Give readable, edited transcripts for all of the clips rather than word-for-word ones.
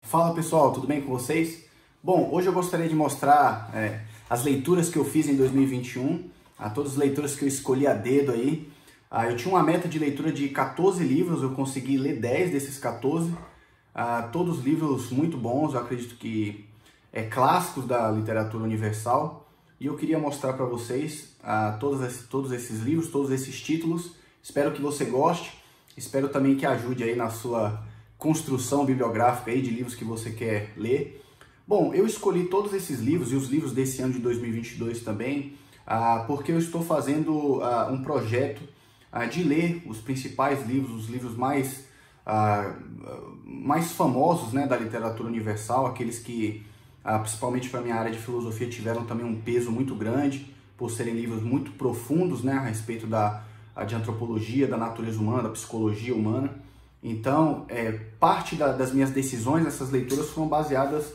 Fala pessoal, tudo bem com vocês? Bom, hoje eu gostaria de mostrar as leituras que eu fiz em 2021, todas as leituras que eu escolhi a dedo aí. Eu tinha uma meta de leitura de 14 livros, eu consegui ler 10 desses 14, todos livros muito bons, eu acredito que clássicos da literatura universal. E eu queria mostrar para vocês todos esses livros, todos esses títulos. Espero que você goste, espero também que ajude aí na sua construção bibliográfica aí de livros que você quer ler. Bom, eu escolhi todos esses livros e os livros desse ano de 2022 também, porque eu estou fazendo um projeto de ler os principais livros, os livros mais famosos, né, da literatura universal, aqueles que, principalmente para a minha área de filosofia, tiveram também um peso muito grande, por serem livros muito profundos, né, a respeito de antropologia, da natureza humana, da psicologia humana. Então, parte das minhas decisões, essas leituras foram baseadas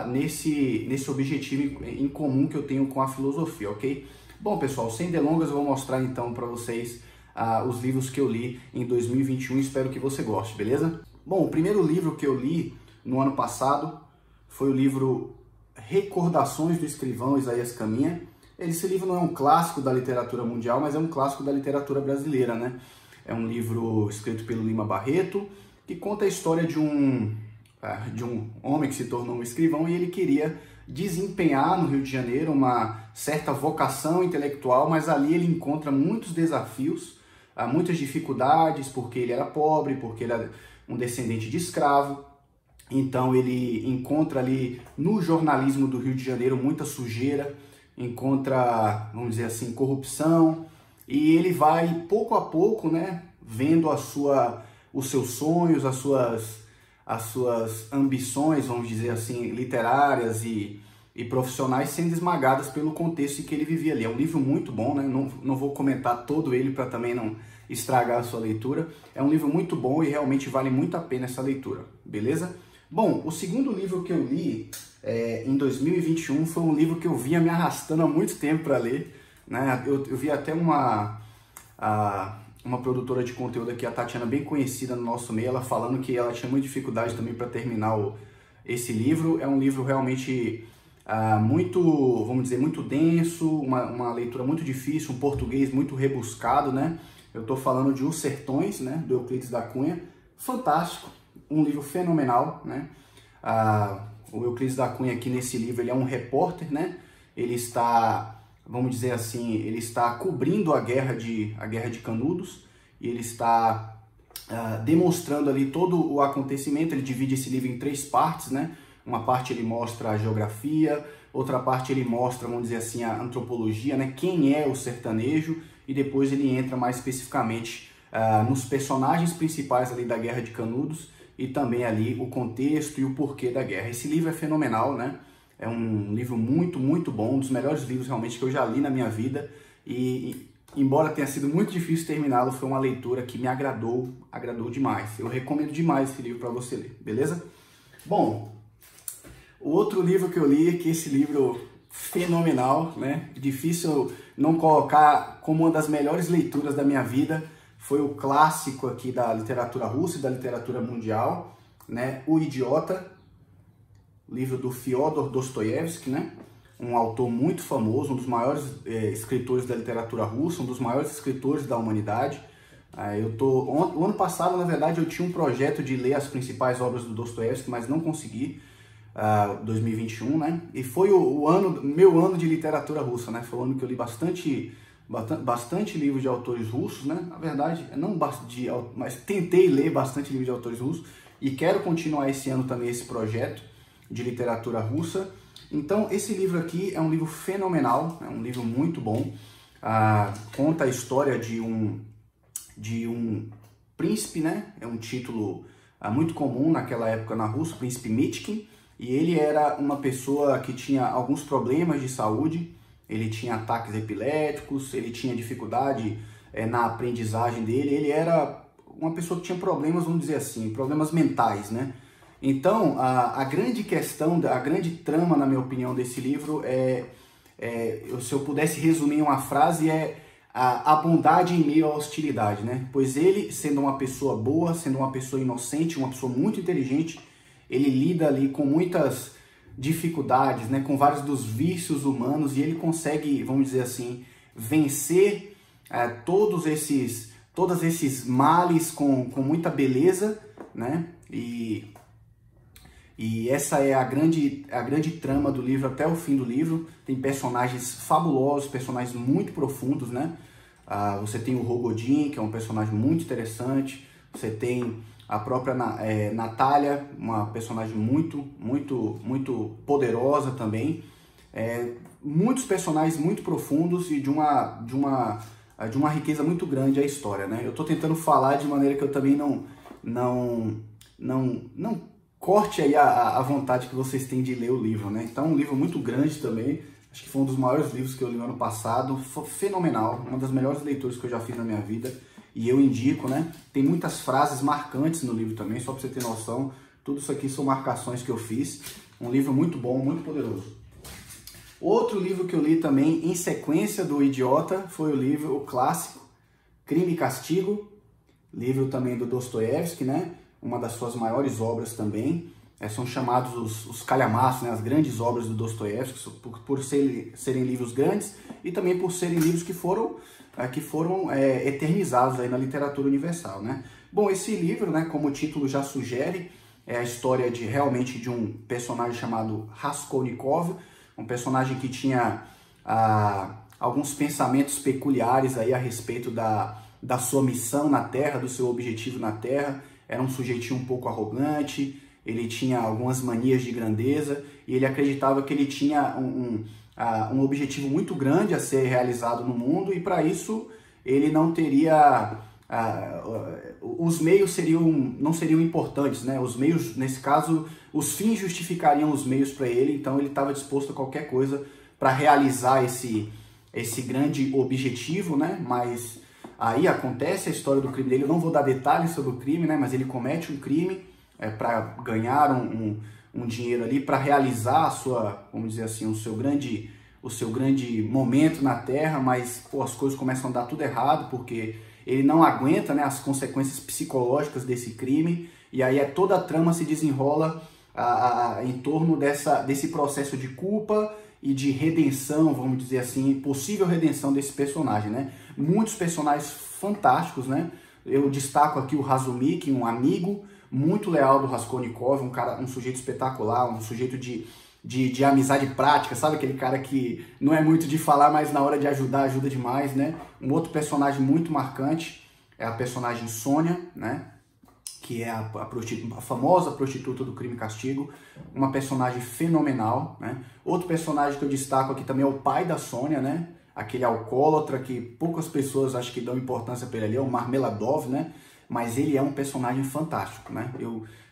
nesse objetivo em comum que eu tenho com a filosofia, ok? Bom, pessoal, sem delongas, eu vou mostrar então para vocês os livros que eu li em 2021, espero que você goste, beleza? Bom, o primeiro livro que eu li no ano passado foi o livro Recordações do Escrivão Isaías Caminha. Esse livro não é um clássico da literatura mundial, mas é um clássico da literatura brasileira, né? É um livro escrito pelo Lima Barreto, que conta a história de um homem que se tornou um escrivão e ele queria desempenhar no Rio de Janeiro uma certa vocação intelectual, mas ali ele encontra muitos desafios, muitas dificuldades, porque ele era pobre, porque ele era um descendente de escravo. Então ele encontra ali no jornalismo do Rio de Janeiro muita sujeira, encontra, vamos dizer assim, corrupção, e ele vai pouco a pouco, né, vendo os seus sonhos, as suas ambições, vamos dizer assim, literárias e profissionais sendo esmagadas pelo contexto em que ele vivia ali. É um livro muito bom, né? Não vou comentar todo ele para também não estragar a sua leitura. É um livro muito bom e realmente vale muito a pena essa leitura, beleza? Bom, o segundo livro que eu li em 2021 foi um livro que eu vinha me arrastando há muito tempo para ler, né? Eu vi até uma produtora de conteúdo aqui, a Tatiana, bem conhecida no nosso meio, ela falando que ela tinha muita dificuldade também para terminar esse livro. É um livro realmente muito, vamos dizer, muito denso, uma leitura muito difícil, um português muito rebuscado, né? Eu estou falando de Os Sertões, né, do Euclides da Cunha. Fantástico, um livro fenomenal, né? O Euclides da Cunha aqui nesse livro, ele é um repórter, né? Ele está, vamos dizer assim, ele está cobrindo a guerra de Canudos e ele está demonstrando ali todo o acontecimento. Ele divide esse livro em 3 partes, né? Uma parte ele mostra a geografia, outra parte ele mostra, vamos dizer assim, a antropologia, né? Quem é o sertanejo, e depois ele entra mais especificamente nos personagens principais ali da Guerra de Canudos e também ali o contexto e o porquê da guerra. Esse livro é fenomenal, né? É um livro muito, muito bom, um dos melhores livros realmente que eu já li na minha vida, e embora tenha sido muito difícil terminá-lo, foi uma leitura que me agradou demais. Eu recomendo demais esse livro para você ler, beleza? Bom, o outro livro que eu li, que esse livro fenomenal, né? Difícil não colocar como uma das melhores leituras da minha vida, foi o clássico aqui da literatura russa e da literatura mundial, né? O Idiota, livro do Fyodor Dostoiévski, né? Um autor muito famoso, um dos maiores escritores da literatura russa, um dos maiores escritores da humanidade. O ano passado, na verdade, eu tinha um projeto de ler as principais obras do Dostoiévski, mas não consegui, 2021, né? E foi meu ano de literatura russa, né? Foi o ano que eu li bastante livros de autores russos, né? Na verdade, mas tentei ler bastante livros de autores russos e quero continuar esse ano também esse projeto de literatura russa. Então, esse livro aqui é um livro fenomenal, é um livro muito bom. Conta a história de um príncipe, né? É um título muito comum naquela época na Rússia, o príncipe Mitkin, e ele era uma pessoa que tinha alguns problemas de saúde. Ele tinha ataques epiléticos, ele tinha dificuldade na aprendizagem dele, ele era uma pessoa que tinha problemas, vamos dizer assim, problemas mentais, né? Então, a grande questão, a grande trama, na minha opinião, desse livro se eu pudesse resumir em uma frase, a bondade em meio à hostilidade, né? Pois ele, sendo uma pessoa boa, sendo uma pessoa inocente, uma pessoa muito inteligente, ele lida ali com muitas dificuldades, né, com vários dos vícios humanos, e ele consegue, vamos dizer assim, vencer todos esses males com muita beleza, né? E essa é a grande trama do livro até o fim do livro. Tem personagens fabulosos, personagens muito profundos, né? Você tem o Rogodin, que é um personagem muito interessante. Você tem a própria Natália, uma personagem muito poderosa também. Muitos personagens muito profundos e de uma riqueza muito grande a história, né? Eu estou tentando falar de maneira que eu também não corte aí a vontade que vocês têm de ler o livro, né? Então, é um livro muito grande também. Acho que foi um dos maiores livros que eu li no ano passado. Foi fenomenal, uma das melhores leituras que eu já fiz na minha vida. E eu indico, né? Tem muitas frases marcantes no livro também, só para você ter noção. Tudo isso aqui são marcações que eu fiz. Um livro muito bom, muito poderoso. Outro livro que eu li também, em sequência do Idiota, foi o clássico Crime e Castigo. Livro também do Dostoiévski, né? Uma das suas maiores obras também. São chamados os calhamaços, né? As grandes obras do Dostoiévski, por serem livros grandes e também por serem livros que foram eternizados aí na literatura universal, né? Bom, esse livro, né, como o título já sugere, é a história realmente de um personagem chamado Raskolnikov, um personagem que tinha alguns pensamentos peculiares aí a respeito da sua missão na Terra, do seu objetivo na Terra. Era um sujeitinho um pouco arrogante, ele tinha algumas manias de grandeza e ele acreditava que ele tinha um objetivo muito grande a ser realizado no mundo, e para isso ele não teria... os meios não seriam importantes, né? Os meios, nesse caso, os fins justificariam os meios para ele, então ele estava disposto a qualquer coisa para realizar esse grande objetivo, né? Mas aí acontece a história do crime dele. Eu não vou dar detalhes sobre o crime, né? Mas ele comete um crime para ganhar um dinheiro ali, para realizar a sua, vamos dizer assim, o seu grande momento na Terra, mas pô, as coisas começam a dar tudo errado, porque ele não aguenta, né, as consequências psicológicas desse crime, e aí toda a trama se desenrola em torno desse processo de culpa e de redenção, vamos dizer assim, possível redenção desse personagem, né? Muitos personagens fantásticos, né? Eu destaco aqui o Razumik, um amigo muito leal do Raskolnikov, um sujeito espetacular, um sujeito de amizade prática, sabe? Aquele cara que não é muito de falar, mas na hora de ajudar, ajuda demais, né? Um outro personagem muito marcante é a personagem Sônia, né? Que é a famosa prostituta do Crime e Castigo, uma personagem fenomenal, né? Outro personagem que eu destaco aqui também é o pai da Sônia, né? Aquele alcoólatra que poucas pessoas acho que dão importância para ele ali, é o Marmeladov, né? Mas ele é um personagem fantástico, né?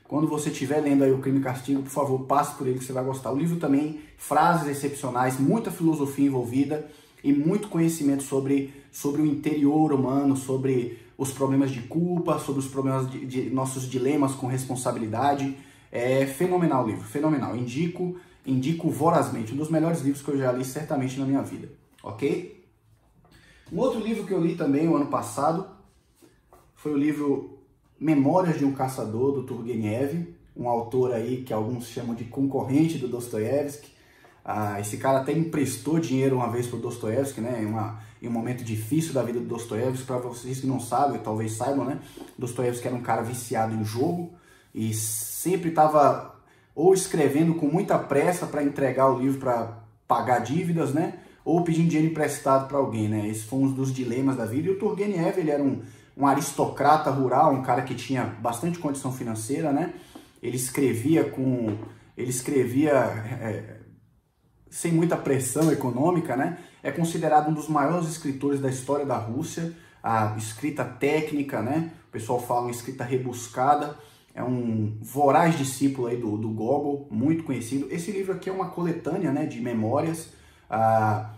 Quando você estiver lendo aí o Crime e Castigo, por favor, passe por ele que você vai gostar. O livro também, frases excepcionais, muita filosofia envolvida e muito conhecimento sobre o interior humano, sobre os problemas de culpa, sobre os problemas de nossos dilemas com responsabilidade. É fenomenal o livro, fenomenal. Indico vorazmente, um dos melhores livros que eu já li certamente na minha vida, ok? Um outro livro que eu li também o ano passado foi o livro Memórias de um Caçador, do Turgenev, um autor aí que alguns chamam de concorrente do Dostoiévski. Esse cara até emprestou dinheiro uma vez para o Dostoiévski, né? Em um momento difícil da vida do Dostoiévski. Para vocês que não sabem, talvez saibam, né? Dostoiévski era um cara viciado em jogo e sempre estava ou escrevendo com muita pressa para entregar o livro para pagar dívidas, né? Ou pedindo dinheiro emprestado para alguém, né? Esse foi um dos dilemas da vida. E o Turgenev, ele era um aristocrata rural, um cara que tinha bastante condição financeira, né? Ele escrevia sem muita pressão econômica, né? É considerado um dos maiores escritores da história da Rússia. A escrita técnica, né? O pessoal fala uma escrita rebuscada. É um voraz discípulo aí do Gogol, muito conhecido. Esse livro aqui é uma coletânea, né, de memórias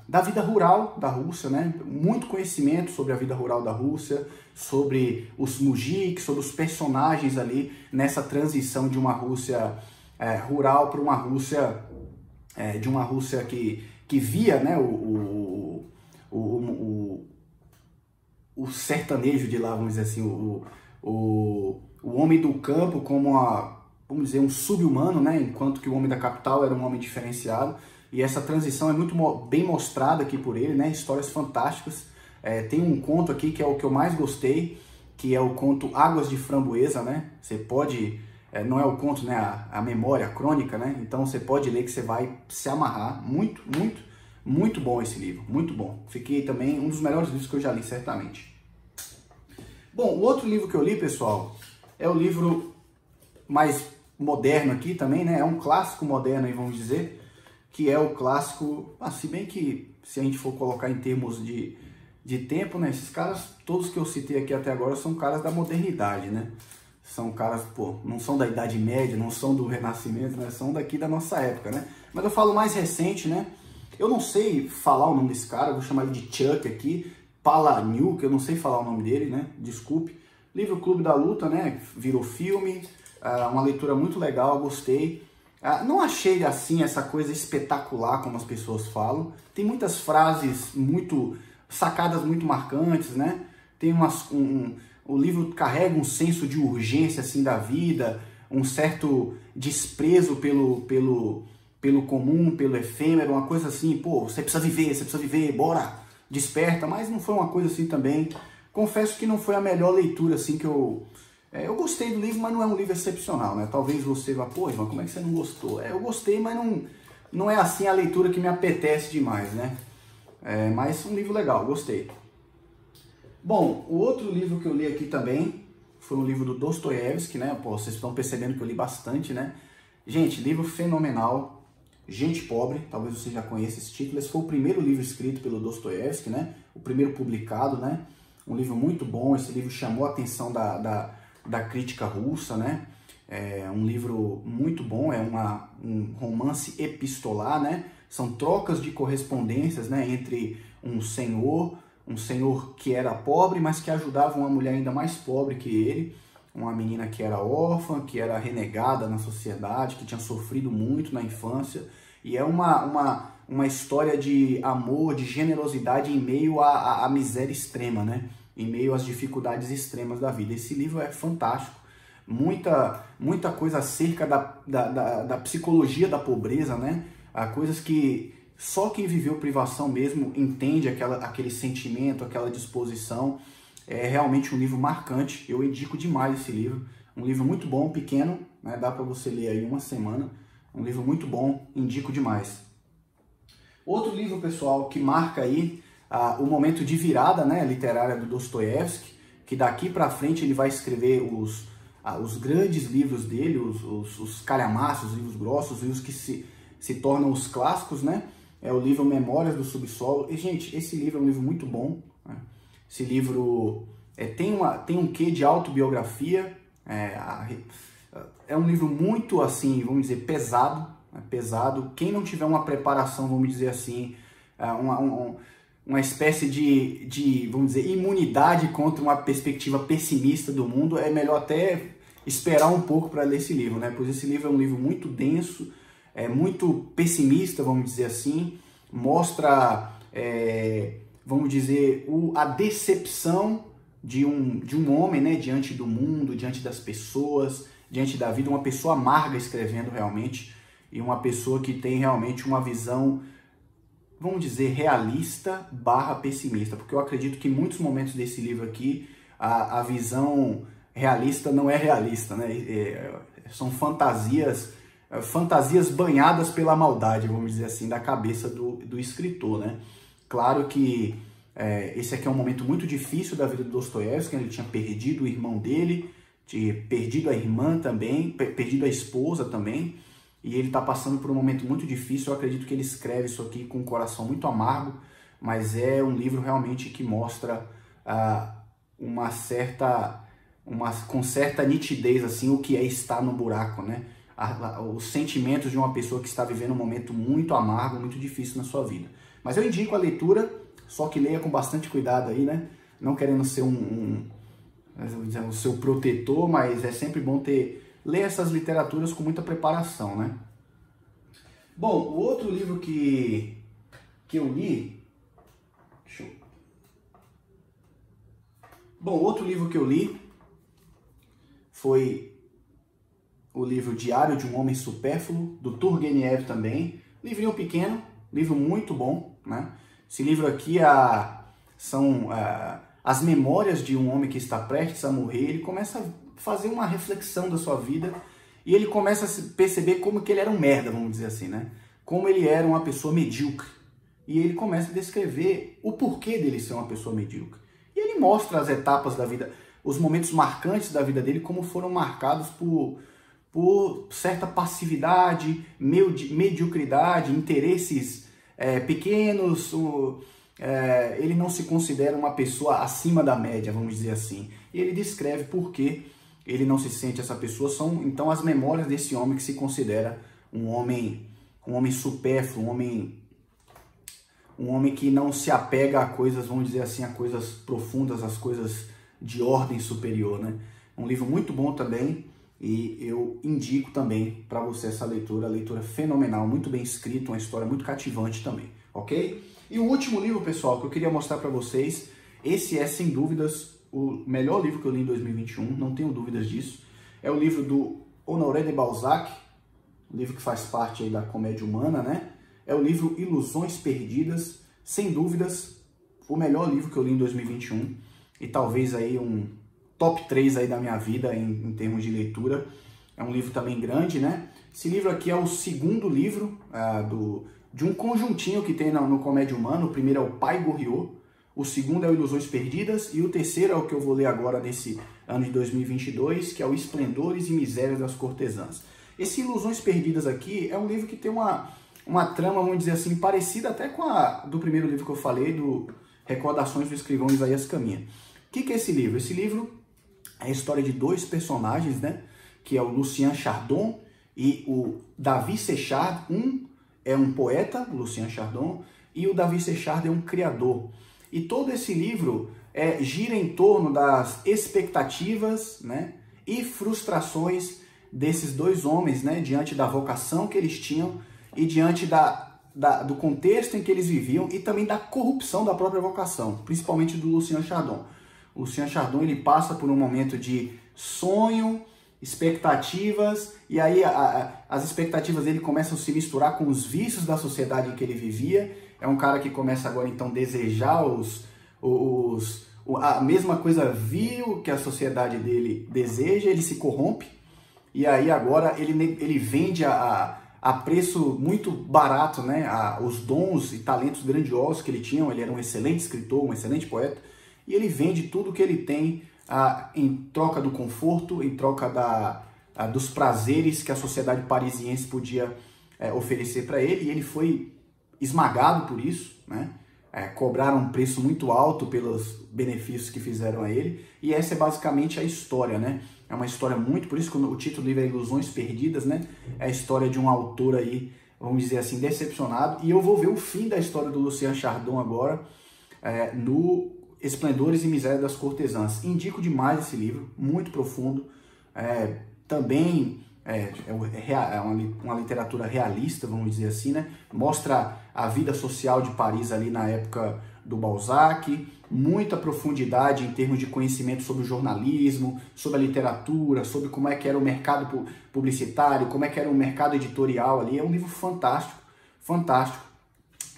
da vida rural da Rússia, né? Muito conhecimento sobre a vida rural da Rússia, sobre os mujiks, sobre os personagens ali nessa transição de uma Rússia rural para uma Rússia de uma Rússia que via, né, o sertanejo de lá, vamos dizer assim, o homem do campo como vamos dizer, um sub-humano, né? Enquanto que o Homem da Capital era um homem diferenciado. E essa transição é muito bem mostrada aqui por ele, né? Histórias fantásticas. Tem um conto aqui que é o que eu mais gostei, que é o conto Águas de Framboesa, né? Você pode, não é o conto, né? A memória, a crônica, né? Então você pode ler que você vai se amarrar. Muito, muito, muito bom esse livro, muito bom. Fiquei também um dos melhores livros que eu já li, certamente. Bom, o outro livro que eu li, pessoal, é o livro mais moderno aqui também, né? É um clássico moderno aí, vamos dizer, que é o clássico, se bem que se a gente for colocar em termos de tempo, né? Esses caras, todos que eu citei aqui até agora, são caras da modernidade, né? São caras, pô, não são da Idade Média, não são do Renascimento, né? São daqui da nossa época, né? Mas eu falo mais recente, né? Eu não sei falar o nome desse cara, eu vou chamar ele de Chuck aqui, Palahniuk, eu não sei falar o nome dele, né? Desculpe. Livro Clube da Luta, né? Virou filme, uma leitura muito legal, gostei. Não achei assim essa coisa espetacular como as pessoas falam. Tem muitas frases sacadas muito marcantes, né? Tem o livro carrega um senso de urgência assim da vida, um certo desprezo pelo comum, pelo efêmero, uma coisa assim, pô, você precisa viver, bora, desperta, mas não foi uma coisa assim também. Confesso que não foi a melhor leitura assim que eu gostei do livro, mas não é um livro excepcional, né? Talvez você vá, pô, Ivan, como é que você não gostou? Eu gostei, mas não é assim a leitura que me apetece demais, né? Mas um livro legal, gostei. Bom, o outro livro que eu li aqui também foi um livro do Dostoiévski, né? Pô, vocês estão percebendo que eu li bastante, né? Gente, livro fenomenal. Gente Pobre, talvez você já conheça esse título. Esse foi o primeiro livro escrito pelo Dostoiévski, né? O primeiro publicado, né? Um livro muito bom. Esse livro chamou a atenção da crítica russa, né? É um livro muito bom, é um romance epistolar, né? São trocas de correspondências, né? Entre um senhor que era pobre, mas que ajudava uma mulher ainda mais pobre que ele, uma menina que era órfã, que era renegada na sociedade, que tinha sofrido muito na infância, e é uma história de amor, de generosidade em meio à miséria extrema, né? Em meio às dificuldades extremas da vida. Esse livro é fantástico, muita coisa acerca da psicologia da pobreza, né? Coisas que só quem viveu privação mesmo entende aquele sentimento, aquela disposição. É realmente um livro marcante, eu indico demais esse livro. Um livro muito bom, pequeno, né? Dá para você ler aí em uma semana. Um livro muito bom, indico demais. Outro livro, pessoal, que marca aí o momento de virada, né, literária do Dostoiévski, que daqui para frente ele vai escrever os grandes livros dele, os calhamaços, os livros grossos, os livros que se tornam os clássicos, né? É o livro Memórias do Subsolo. E, gente, esse livro é um livro muito bom, né? Esse livro tem um quê de autobiografia, é um livro muito, assim, vamos dizer, pesado, né? Pesado. Quem não tiver uma preparação, vamos dizer assim, uma espécie de, vamos dizer, imunidade contra uma perspectiva pessimista do mundo, é melhor até esperar um pouco para ler esse livro, né? Pois esse livro é um livro muito denso, muito pessimista, vamos dizer assim, mostra, vamos dizer, a decepção de um homem, né, diante do mundo, diante das pessoas, diante da vida, uma pessoa amarga escrevendo realmente, e uma pessoa que tem realmente uma visão, vamos dizer, realista / pessimista, porque eu acredito que em muitos momentos desse livro aqui, a visão realista não é realista, né? São fantasias banhadas pela maldade, vamos dizer assim, da cabeça do escritor, né? Claro que esse aqui é um momento muito difícil da vida do Dostoiévski, ele tinha perdido o irmão dele, tinha perdido a irmã também, perdido a esposa também, e ele está passando por um momento muito difícil. Eu acredito que ele escreve isso aqui com um coração muito amargo, mas é um livro realmente que mostra com certa nitidez assim, o que é estar no buraco, né? Os sentimentos de uma pessoa que está vivendo um momento muito amargo, muito difícil na sua vida. Mas eu indico a leitura, só que leia com bastante cuidado aí, né? Não querendo ser o seu protetor, mas é sempre bom ler essas literaturas com muita preparação, né? Bom, o outro livro que eu li... Bom, outro livro que eu li foi o livro Diário de um Homem Supérfluo, do Turgenev também. Livrinho pequeno, livro muito bom, né? Esse livro aqui são as memórias de um homem que está prestes a morrer. Ele começa a fazer uma reflexão da sua vida e ele começa a perceber como que ele era um merda, vamos dizer assim, né? Como ele era uma pessoa medíocre. E ele começa a descrever o porquê dele ser uma pessoa medíocre. E ele mostra as etapas da vida, os momentos marcantes da vida dele, como foram marcados por certa passividade, mediocridade, interesses pequenos. Ele não se considera uma pessoa acima da média, vamos dizer assim. E ele descreve por que ele não se sente essa pessoa. São então as memórias desse homem que se considera um homem supérfluo, um homem que não se apega a coisas, vamos dizer assim, a coisas profundas, as coisas de ordem superior, né? Um livro muito bom também, e eu indico também para você essa leitura fenomenal, muito bem escrito, uma história muito cativante também, ok? E o último livro, pessoal, que eu queria mostrar para vocês, esse é, sem dúvidas, o melhor livro que eu li em 2021, não tenho dúvidas disso, é o livro do Honoré de Balzac, um livro que faz parte aí da comédia humana, né? É o livro Ilusões Perdidas, sem dúvidas, o melhor livro que eu li em 2021 e talvez aí um top 3 aí da minha vida em termos de leitura. É um livro também grande, né? Esse livro aqui é o segundo livro de um conjuntinho que tem no Comédia Humana. O primeiro é o Pai Goriot, o segundo é o Ilusões Perdidas e o terceiro é o que eu vou ler agora nesse ano de 2022, que é o Esplendores e Misérias das Cortesãs. Esse Ilusões Perdidas aqui é um livro que tem uma trama, vamos dizer assim, parecida até com a do primeiro livro que eu falei, do Recordações do Escrivão Isaías Caminha. O que é esse livro? Esse livro é a história de dois personagens, né? Que é o Lucien Chardon e o David Séchard. Um é um poeta, Lucien Chardon, e o David Séchard é um criador. E todo esse livro gira em torno das expectativas, né, e frustrações desses dois homens, né, diante da vocação que eles tinham e diante do contexto em que eles viviam e também da corrupção da própria vocação, principalmente do Lucien Chardon. O Lucien Chardon, ele passa por um momento de sonho, expectativas, e aí as expectativas dele começam a se misturar com os vícios da sociedade em que ele vivia. É um cara que começa agora então a desejar a mesma coisa vil que a sociedade dele deseja, ele se corrompe, e aí agora ele vende a preço muito barato, né, os dons e talentos grandiosos que ele tinha. Ele era um excelente escritor, um excelente poeta, e ele vende tudo que ele tem em troca do conforto, em troca dos prazeres que a sociedade parisiense podia oferecer para ele, e ele foi esmagado por isso, né? Cobraram um preço muito alto pelos benefícios que fizeram a ele, e essa é basicamente a história, né? É uma história muito, por isso que o título do livro é Ilusões Perdidas, né? É a história de um autor aí, vamos dizer assim, decepcionado, e eu vou ver o fim da história do Lucien Chardon agora, no Esplendores e Misérias das Cortesãs. Indico demais esse livro, muito profundo, também uma literatura realista, vamos dizer assim, né? Mostra a vida social de Paris ali na época do Balzac, muita profundidade em termos de conhecimento sobre o jornalismo, sobre a literatura, sobre como é que era o mercado publicitário, como é que era o mercado editorial ali. É um livro fantástico, fantástico,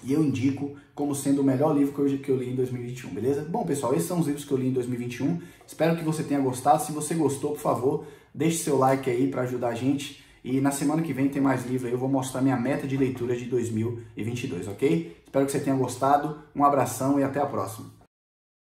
e eu indico como sendo o melhor livro que eu li em 2021, beleza? Bom, pessoal, esses são os livros que eu li em 2021, espero que você tenha gostado. Se você gostou, por favor, deixe seu like aí para ajudar a gente. E na semana que vem tem mais livro aí, eu vou mostrar minha meta de leitura de 2022, ok? Espero que você tenha gostado, um abração e até a próxima.